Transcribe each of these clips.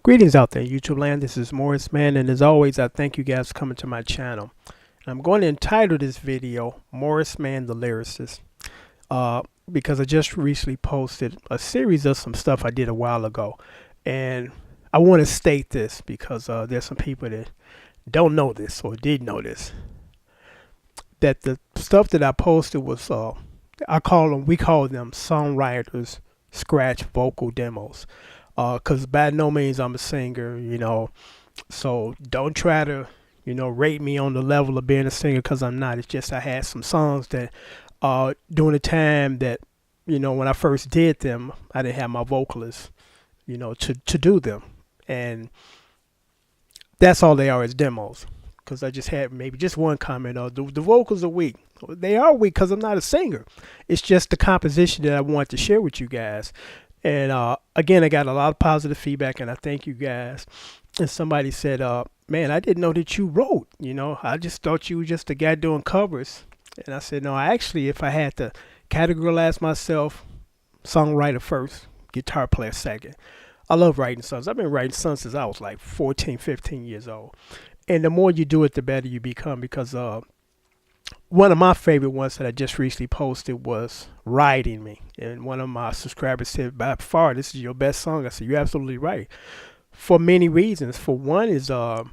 Greetings out there, YouTube land. This is Morrisman, and as always, I thank you guys for coming to my channel. And I'm going to entitle this video Morrisman The Lyricist because I just recently posted a series of some stuff I did a while ago. And I want to state this because there's some people that don't know this or did know this. That the stuff that I posted was, we call them songwriters scratch vocal demos. Because by no means I'm a singer, so don't try to, rate me on the level of being a singer because I'm not. It's just I had some songs that during the time that, when I first did them, I didn't have my vocalist, to do them. And that's all they are is demos. Because I just had maybe just one comment the vocals are weak. They are weak because I'm not a singer. It's just the composition that I want to share with you guys. And again, I got a lot of positive feedback, and I thank you guys. And somebody said, man, I didn't know that you wrote. I just thought you were just a guy doing covers. And I said, no, actually, if I had to categorize myself, songwriter first, guitar player second. I love writing songs. I've been writing songs since I was like 14, 15 years old. And the more you do it, the better you become because one of my favorite ones that I just recently posted was Riding Me. And one of my subscribers said, by far, this is your best song. I said, you're absolutely right. For many reasons. For one is the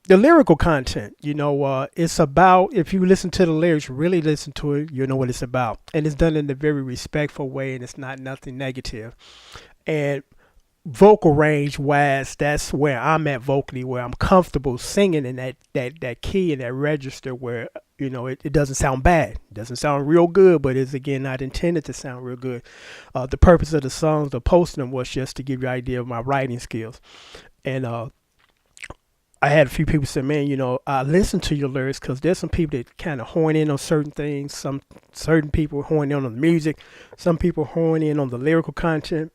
lyrical content. It's about, if you listen to the lyrics, really listen to it, you know what it's about. And it's done in a very respectful way, and it's not nothing negative. And vocal range wise, that's where I'm at vocally, where I'm comfortable singing in that key and that register where it doesn't sound bad. It doesn't sound real good, but it's again not intended to sound real good. The purpose of the songs, the posting them, was just to give you an idea of my writing skills. And I had a few people say, man, I listen to your lyrics because there's some people that kind of horn in on certain things. Some certain people horn in on the music. Some people horn in on the lyrical content.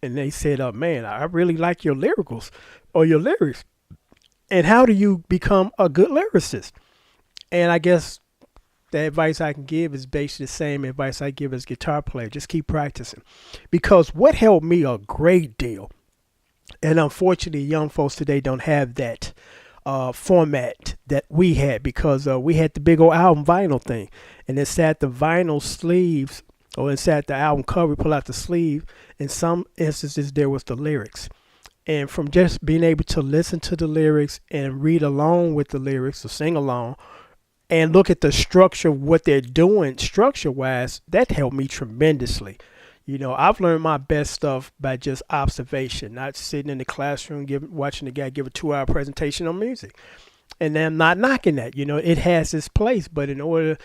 And they said, man, I really like your lyricals or your lyrics. And how do you become a good lyricist? And I guess the advice I can give is basically the same advice I give as guitar player. Just keep practicing. Because what helped me a great deal, and unfortunately young folks today don't have that format that we had because we had the big old album vinyl thing. And it sat the vinyl sleeves or inside the album cover, pull out the sleeve. In some instances, there was the lyrics. And from just being able to listen to the lyrics and read along with the lyrics or sing along and look at the structure of what they're doing structure-wise, that helped me tremendously. I've learned my best stuff by just observation, not sitting in the classroom watching the guy give a 2-hour presentation on music. And I'm not knocking that. It has its place. But in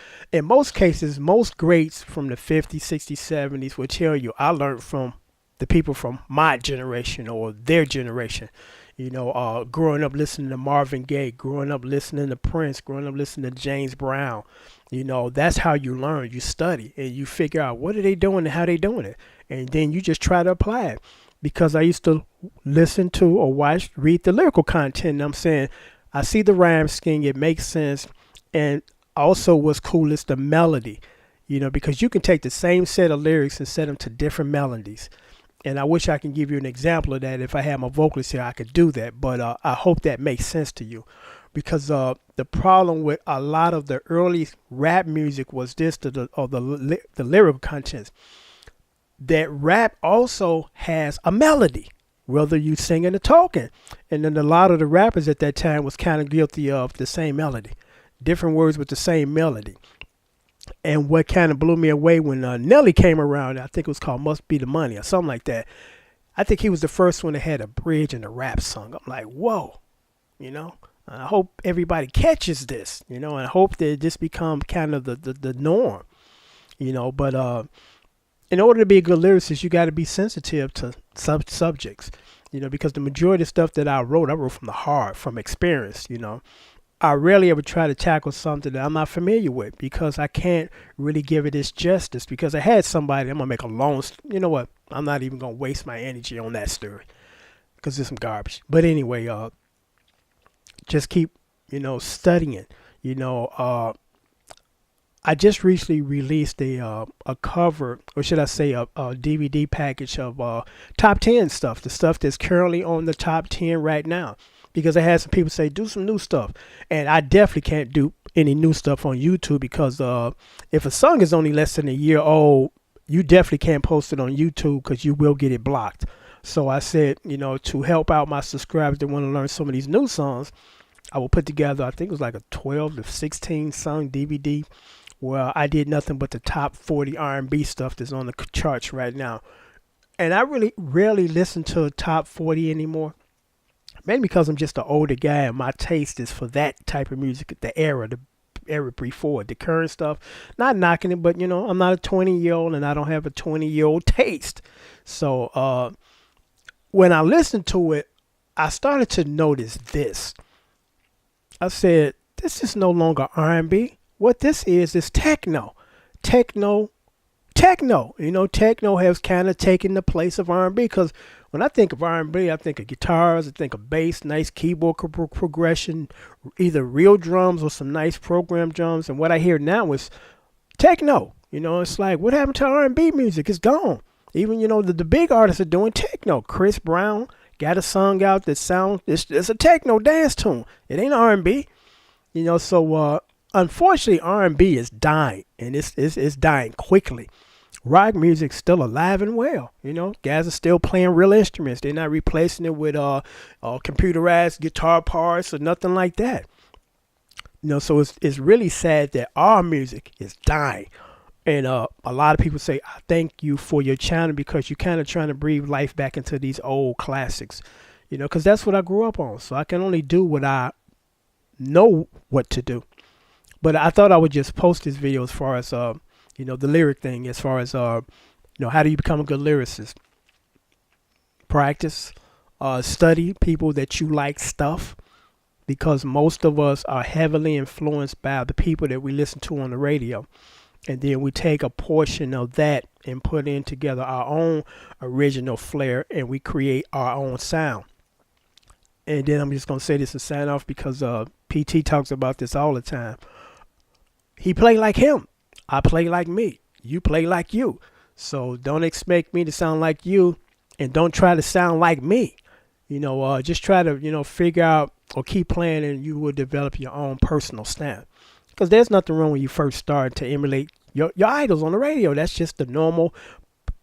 most cases, most greats from the 50s, 60s, 70s will tell you, I learned from the people from my generation or their generation. Growing up listening to Marvin Gaye, growing up listening to Prince, growing up listening to James Brown. That's how you learn. You study and you figure out what are they doing and how they doing it. And then you just try to apply it. Because I used to listen to or read the lyrical content. And I'm saying, I see the rhyme scheme, it makes sense. And also what's cool is the melody, because you can take the same set of lyrics and set them to different melodies. And I wish I can give you an example of that. If I had my vocalist here, I could do that. But I hope that makes sense to you. Because the problem with a lot of the early rap music was this, the lyrical contents. That rap also has a melody, whether you singing or talking. And then a lot of the rappers at that time was kind of guilty of the same melody, different words with the same melody. And what kind of blew me away when Nelly came around, I think it was called Must Be the Money or something like that. I think he was the first one that had a bridge and a rap song. I'm like, whoa, I hope everybody catches this, and I hope that this becomes kind of the norm, but in order to be a good lyricist, you got to be sensitive to subjects, because the majority of stuff that I wrote from the heart, from experience, I rarely ever try to tackle something that I'm not familiar with because I can't really give it its justice because I had somebody, I'm going to make a long, I'm not even going to waste my energy on that story because it's some garbage. But anyway, just keep, studying, I just recently released a cover, or should I say, a DVD package of top 10 stuff, the stuff that's currently on the top 10 right now. Because I had some people say, do some new stuff. And I definitely can't do any new stuff on YouTube because if a song is only less than a year old, you definitely can't post it on YouTube because you will get it blocked. So I said, to help out my subscribers that want to learn some of these new songs, I will put together, I think it was like a 12 to 16 song DVD. Well, I did nothing but the top 40 R&B stuff that's on the charts right now. And I really rarely listen to top 40 anymore. Mainly because I'm just an older guy and my taste is for that type of music, the era before. The current stuff, not knocking it, but I'm not a 20-year-old and I don't have a 20-year-old taste. So when I listened to it, I started to notice this. I said, this is no longer R&B. What this is techno. Techno. Techno has kind of taken the place of R&B because when I think of R&B, I think of guitars, I think of bass, nice keyboard progression, either real drums or some nice programmed drums. And what I hear now is techno. It's like, what happened to R&B music? It's gone. Even, the big artists are doing techno. Chris Brown got a song out that sounds, it's a techno dance tune. It ain't R&B. So unfortunately, R&B is dying, and it's dying quickly. Rock music's still alive and well. Guys are still playing real instruments. They're not replacing it with computerized guitar parts or nothing like that. So it's really sad that our music is dying. And a lot of people say, I thank you for your channel because you're kind of trying to breathe life back into these old classics. Because that's what I grew up on. So I can only do what I know what to do. But I thought I would just post this video as far as the lyric thing, as far as how do you become a good lyricist? Practice, study people that you like stuff, because most of us are heavily influenced by the people that we listen to on the radio. And then we take a portion of that and put in together our own original flair and we create our own sound. And then I'm just going to say this and sign off because PT talks about this all the time. He played like him. I play like me. You play like you. So don't expect me to sound like you and don't try to sound like me. Just try to, figure out or keep playing and you will develop your own personal style. Because there's nothing wrong when you first start to emulate your idols on the radio. That's just the normal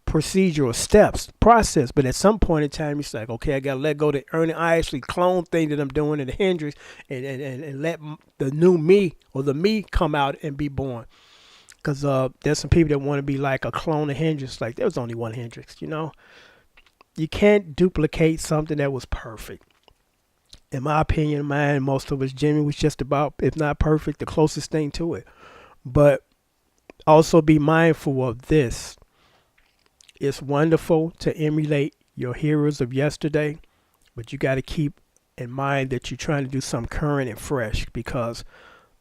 procedural process. But at some point in time, it's like, okay, I got to let go of the Ernie Isley clone thing that I'm doing in the Hendrix and let the new me or the me come out and be born. Because there's some people that want to be like a clone of Hendrix. Like, there was only one Hendrix, You can't duplicate something that was perfect. In my opinion, mine, most of us, Jimmy was just about, if not perfect, the closest thing to it. But also be mindful of this. It's wonderful to emulate your heroes of yesterday, but you got to keep in mind that you're trying to do something current and fresh because,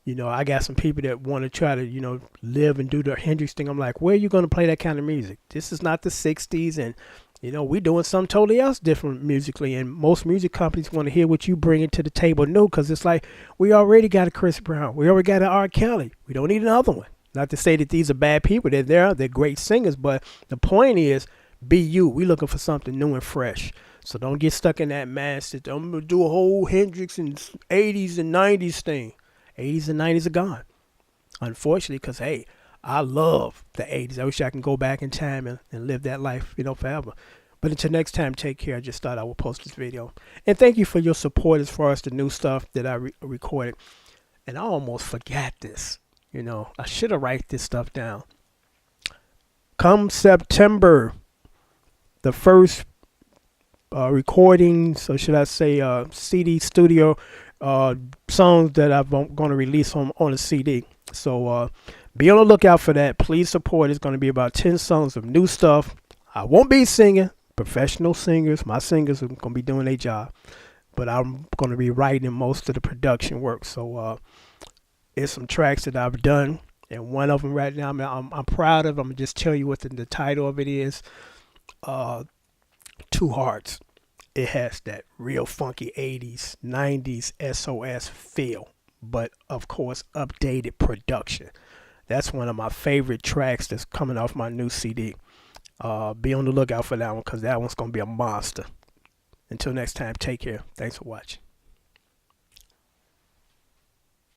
I got some people that want to try to, live and do the Hendrix thing. I'm like, where are you going to play that kind of music? This is not the 60s and we're doing something totally else different musically, and most music companies want to hear what you bring to the table new because it's like, we already got a Chris Brown. We already got an R. Kelly. We don't need another one. Not to say that these are bad people. They're great singers, but the point is, be you. We're looking for something new and fresh. So don't get stuck in that mindset. I'm going to do a whole Hendrix and 80s and 90s thing. 80s and 90s are gone, unfortunately, because, hey, I love the 80s. I wish I can go back in time and live that life, forever. But until next time, take care. I just thought I would post this video. And thank you for your support as far as the new stuff that I recorded. And I almost forgot this. I should have write this stuff down. Come September, the first recordings, or should I say CD studio songs that I'm going to release on a CD. So be on the lookout for that. Please support. It's going to be about 10 songs of new stuff. I won't be singing. Professional singers. My singers are going to be doing their job. But I'm going to be writing most of the production work. So it's some tracks that I've done. And one of them right now, I'm proud of. I'm going to just tell you what the title of it is. Two Hearts. It has that real funky 80s, 90s SOS feel. But, of course, updated production. That's one of my favorite tracks that's coming off my new CD. Be on the lookout for that one because that one's going to be a monster. Until next time, take care. Thanks for watching.